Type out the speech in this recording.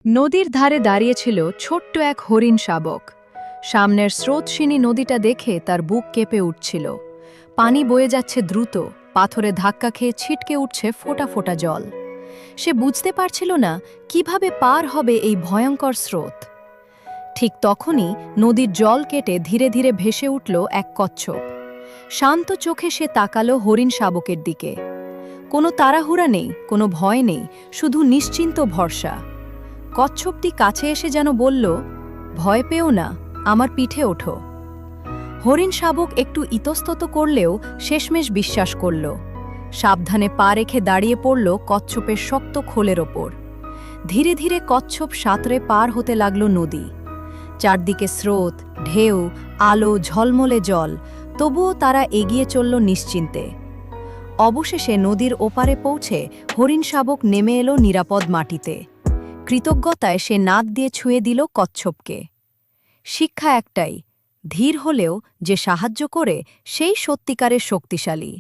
নদীর ধারে দাঁড়িয়েছিল ছোট্ট এক হরিণ শাবক। সামনের স্রোতস্বিনী নদীটা দেখে তার বুক কেঁপে উঠছিল। পানি বয়ে যাচ্ছে দ্রুত, পাথরে ধাক্কা খেয়ে ছিটকে উঠছে ফোঁটা ফোঁটা জল। সে বুঝতে পারছিল না কিভাবে পার হবে এই ভয়ঙ্কর স্রোত। ঠিক তখনই নদীর জল কেটে ধীরে ধীরে ভেসে উঠল এক কচ্ছপ। শান্ত চোখে সে তাকালো হরিণ শাবকের দিকে। কোনো তাড়াহুড়া নেই, কোনো ভয় নেই, শুধু নিশ্চিন্ত ভরসা। কচ্ছপটি কাছে এসে যেন বলল, ভয় পেও না, আমার পিঠে ওঠো। হরিণ শাবক একটু ইতস্তত করলেও শেষমেশ বিশ্বাস করল। সাবধানে পা রেখে দাঁড়িয়ে পড়ল কচ্ছপের শক্ত খোলের ওপর। ধীরে ধীরে কচ্ছপ সাঁতরে পার হতে লাগল নদী। চারদিকে স্রোত, ঢেউ, আলো, ঝলমলে জল, তবুও তারা এগিয়ে চলল নিশ্চিন্তে। অবশেষে নদীর ওপারে পৌঁছে হরিণ শাবক নেমে এলো নিরাপদ মাটিতে। কৃতজ্ঞতায় সে নাক দিয়ে ছুঁয়ে দিল কচ্ছপকে। শিক্ষা একটাই, ধীর হলেও যে সাহায্য করে সেই সত্যিকারের শক্তিশালী।